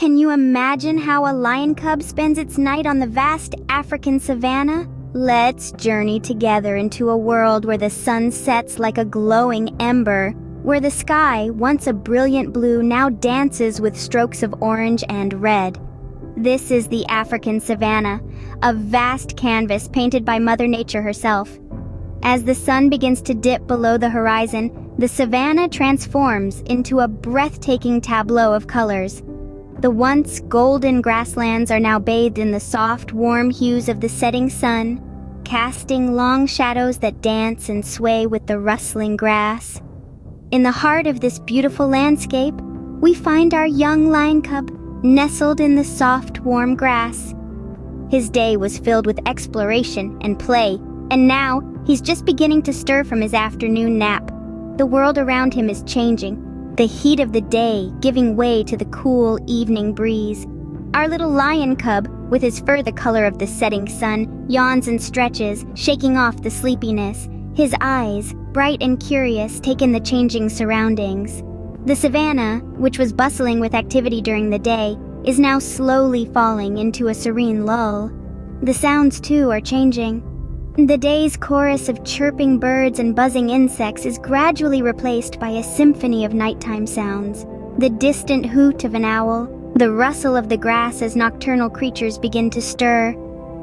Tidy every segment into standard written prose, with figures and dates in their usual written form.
Can you imagine how a lion cub spends its night on the vast African savanna? Let's journey together into a world where the sun sets like a glowing ember, where the sky, once a brilliant blue, now dances with strokes of orange and red. This is the African savanna, a vast canvas painted by Mother Nature herself. As the sun begins to dip below the horizon, the savanna transforms into a breathtaking tableau of colors. The once golden grasslands are now bathed in the soft, warm hues of the setting sun, casting long shadows that dance and sway with the rustling grass. In the heart of this beautiful landscape, we find our young lion cub nestled in the soft, warm grass. His day was filled with exploration and play, and now he's just beginning to stir from his afternoon nap. The world around him is changing, the heat of the day giving way to the cool evening breeze. Our little lion cub, with his fur the color of the setting sun, yawns and stretches, shaking off the sleepiness. His eyes, bright and curious, take in the changing surroundings. The savanna, which was bustling with activity during the day, is now slowly falling into a serene lull. The sounds, too, are changing. The day's chorus of chirping birds and buzzing insects is gradually replaced by a symphony of nighttime sounds. The distant hoot of an owl, the rustle of the grass as nocturnal creatures begin to stir,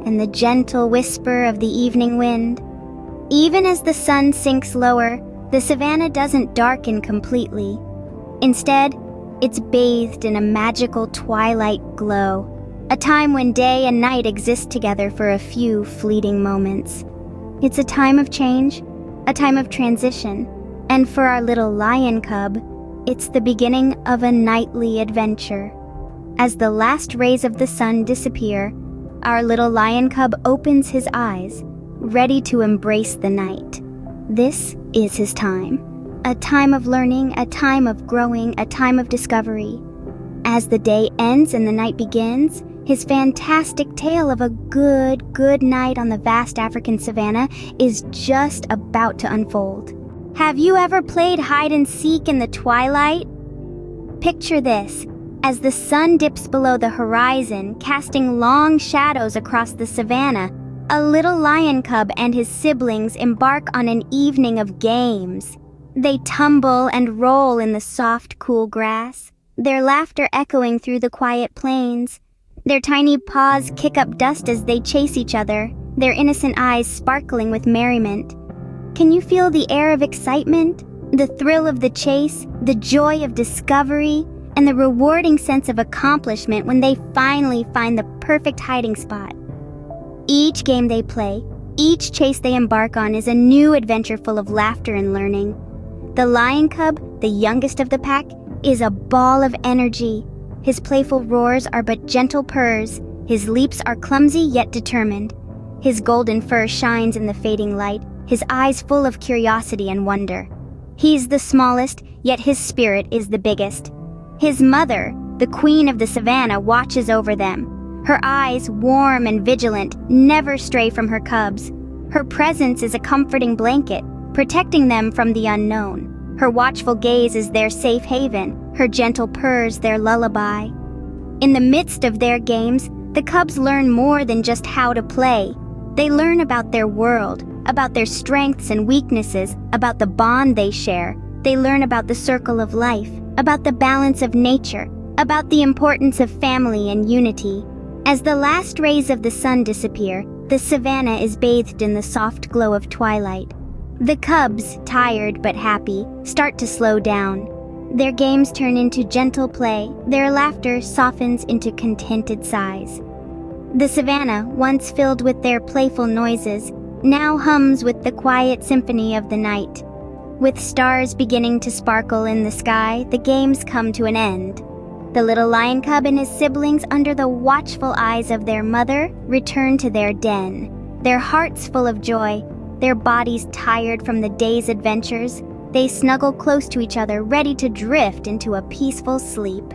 and the gentle whisper of the evening wind. Even as the sun sinks lower, the savanna doesn't darken completely. Instead, it's bathed in a magical twilight glow. A time when day and night exist together for a few fleeting moments. It's a time of change, a time of transition, and for our little lion cub, it's the beginning of a nightly adventure. As the last rays of the sun disappear, our little lion cub opens his eyes, ready to embrace the night. This is his time. A time of learning, a time of growing, a time of discovery. As the day ends and the night begins, his fantastic tale of a good night on the vast African savanna is just about to unfold. Have you ever played hide and seek in the twilight? Picture this, as the sun dips below the horizon, casting long shadows across the savanna, a little lion cub and his siblings embark on an evening of games. They tumble and roll in the soft, cool grass, their laughter echoing through the quiet plains. Their tiny paws kick up dust as they chase each other, their innocent eyes sparkling with merriment. Can you feel the air of excitement, the thrill of the chase, the joy of discovery, and the rewarding sense of accomplishment when they finally find the perfect hiding spot? Each game they play, each chase they embark on is a new adventure full of laughter and learning. The lion cub, the youngest of the pack, is a ball of energy. His playful roars are but gentle purrs. His leaps are clumsy yet determined. His golden fur shines in the fading light, his eyes full of curiosity and wonder. He's the smallest, yet his spirit is the biggest. His mother, the queen of the savanna, watches over them. Her eyes, warm and vigilant, never stray from her cubs. Her presence is a comforting blanket, protecting them from the unknown. Her watchful gaze is their safe haven, her gentle purrs their lullaby. In the midst of their games, the cubs learn more than just how to play. They learn about their world, about their strengths and weaknesses, about the bond they share. They learn about the circle of life, about the balance of nature, about the importance of family and unity. As the last rays of the sun disappear, the savanna is bathed in the soft glow of twilight. The cubs, tired but happy, start to slow down. Their games turn into gentle play, their laughter softens into contented sighs. The savanna, once filled with their playful noises, now hums with the quiet symphony of the night. With stars beginning to sparkle in the sky, the games come to an end. The little lion cub and his siblings, under the watchful eyes of their mother, return to their den. Their hearts full of joy, their bodies tired from the day's adventures, they snuggle close to each other, ready to drift into a peaceful sleep.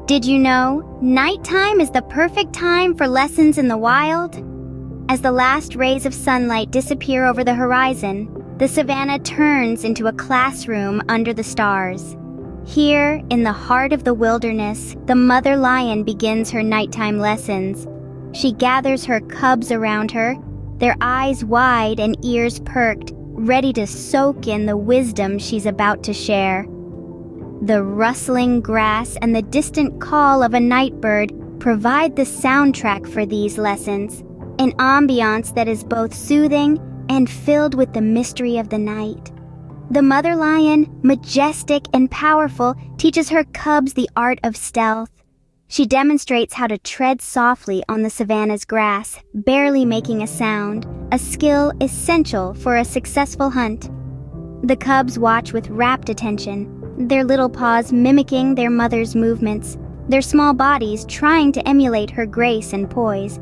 Did you know, nighttime is the perfect time for lessons in the wild? As the last rays of sunlight disappear over the horizon, the savanna turns into a classroom under the stars. Here, in the heart of the wilderness, the mother lion begins her nighttime lessons. She gathers her cubs around her, their eyes wide and ears perked, ready to soak in the wisdom she's about to share. The rustling grass and the distant call of a night bird provide the soundtrack for these lessons, an ambiance that is both soothing and filled with the mystery of the night. The mother lion, majestic and powerful, teaches her cubs the art of stealth. She demonstrates how to tread softly on the savanna's grass, barely making a sound, a skill essential for a successful hunt. The cubs watch with rapt attention, their little paws mimicking their mother's movements, their small bodies trying to emulate her grace and poise.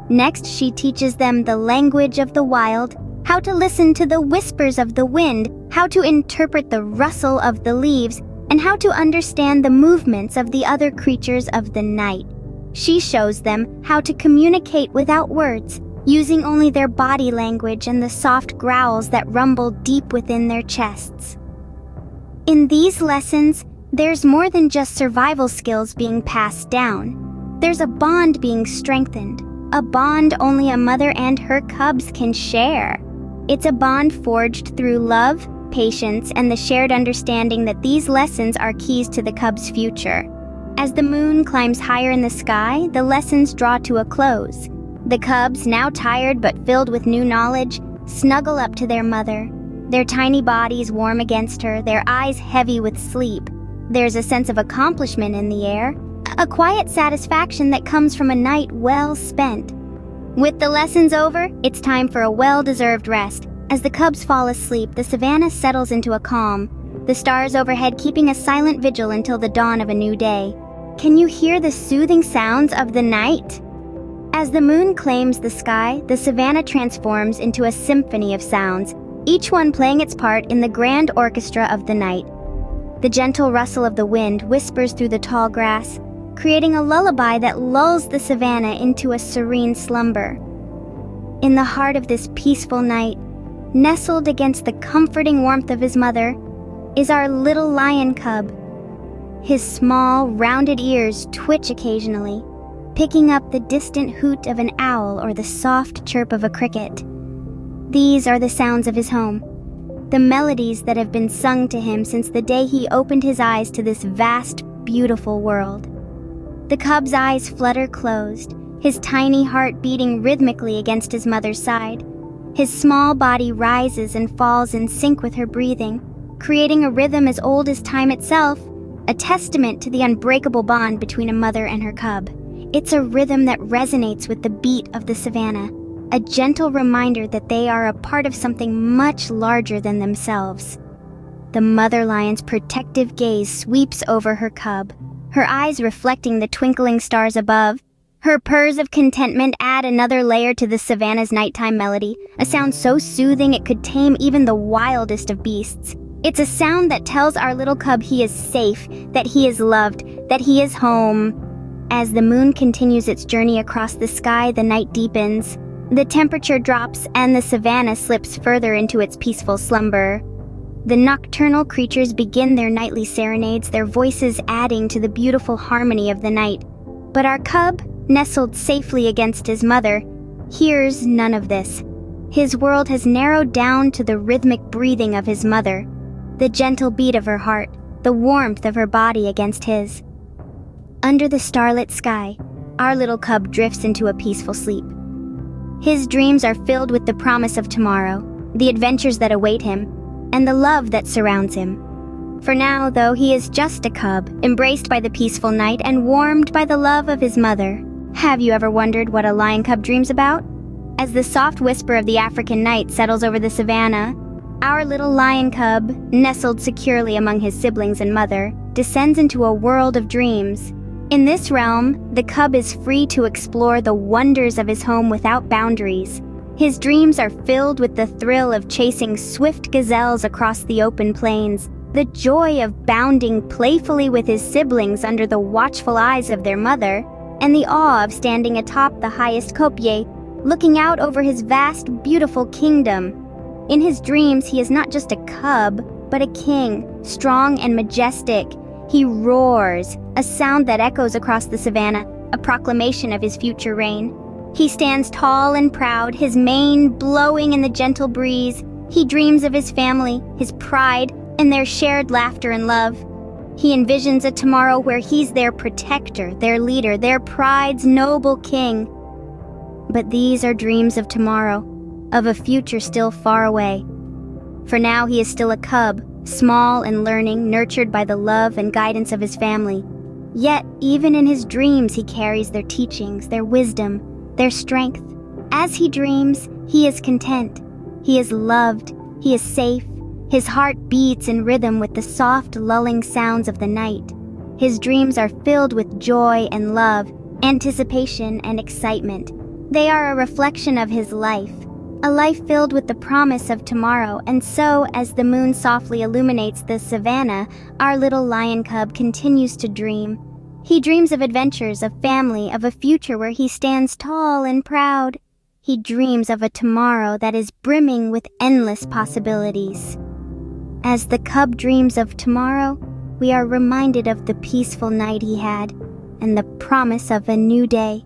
Next, she teaches them the language of the wild, how to listen to the whispers of the wind, how to interpret the rustle of the leaves, and how to understand the movements of the other creatures of the night. She shows them how to communicate without words, using only their body language and the soft growls that rumble deep within their chests. In these lessons, there's more than just survival skills being passed down. There's a bond being strengthened, a bond only a mother and her cubs can share. It's a bond forged through love, patience, and the shared understanding that these lessons are keys to the cubs' future. As the moon climbs higher in the sky, the lessons draw to a close. The cubs, now tired but filled with new knowledge, snuggle up to their mother, their tiny bodies warm against her, their eyes heavy with sleep. There's a sense of accomplishment in the air, a quiet satisfaction that comes from a night well spent. With the lessons over, it's time for a well-deserved rest. As the cubs fall asleep, the savanna settles into a calm, the stars overhead keeping a silent vigil until the dawn of a new day. Can you hear the soothing sounds of the night? As the moon claims the sky, the savanna transforms into a symphony of sounds, each one playing its part in the grand orchestra of the night. The gentle rustle of the wind whispers through the tall grass, creating a lullaby that lulls the savanna into a serene slumber. In the heart of this peaceful night, nestled against the comforting warmth of his mother, is our little lion cub. His small, rounded ears twitch occasionally, picking up the distant hoot of an owl or the soft chirp of a cricket. These are the sounds of his home, the melodies that have been sung to him since the day he opened his eyes to this vast, beautiful world. The cub's eyes flutter closed, his tiny heart beating rhythmically against his mother's side. His small body rises and falls in sync with her breathing, creating a rhythm as old as time itself, a testament to the unbreakable bond between a mother and her cub. It's a rhythm that resonates with the beat of the savanna, a gentle reminder that they are a part of something much larger than themselves. The mother lion's protective gaze sweeps over her cub, her eyes reflecting the twinkling stars above. Her purrs of contentment add another layer to the savanna's nighttime melody, a sound so soothing it could tame even the wildest of beasts. It's a sound that tells our little cub he is safe, that he is loved, that he is home. As the moon continues its journey across the sky, the night deepens. The temperature drops and the savanna slips further into its peaceful slumber. The nocturnal creatures begin their nightly serenades, their voices adding to the beautiful harmony of the night. But our cub, nestled safely against his mother, hears none of this. His world has narrowed down to the rhythmic breathing of his mother, the gentle beat of her heart, the warmth of her body against his. Under the starlit sky, our little cub drifts into a peaceful sleep. His dreams are filled with the promise of tomorrow, the adventures that await him, and the love that surrounds him. For now, though, he is just a cub, embraced by the peaceful night and warmed by the love of his mother. Have you ever wondered what a lion cub dreams about? As the soft whisper of the African night settles over the savanna, our little lion cub, nestled securely among his siblings and mother, descends into a world of dreams. In this realm, the cub is free to explore the wonders of his home without boundaries. His dreams are filled with the thrill of chasing swift gazelles across the open plains, the joy of bounding playfully with his siblings under the watchful eyes of their mother, and the awe of standing atop the highest kopje, looking out over his vast, beautiful kingdom. In his dreams, he is not just a cub, but a king, strong and majestic. He roars, a sound that echoes across the savannah, a proclamation of his future reign. He stands tall and proud, his mane blowing in the gentle breeze. He dreams of his family, his pride, and their shared laughter and love. He envisions a tomorrow where he's their protector, their leader, their pride's noble king. But these are dreams of tomorrow, of a future still far away. For now he is still a cub, small and learning, nurtured by the love and guidance of his family. Yet, even in his dreams, he carries their teachings, their wisdom, their strength. As he dreams, he is content. He is loved. He is safe. His heart beats in rhythm with the soft, lulling sounds of the night. His dreams are filled with joy and love, anticipation and excitement. They are a reflection of his life, a life filled with the promise of tomorrow. And so, as the moon softly illuminates the savannah, our little lion cub continues to dream. He dreams of adventures, of family, of a future where he stands tall and proud. He dreams of a tomorrow that is brimming with endless possibilities. As the cub dreams of tomorrow, we are reminded of the peaceful night he had and the promise of a new day.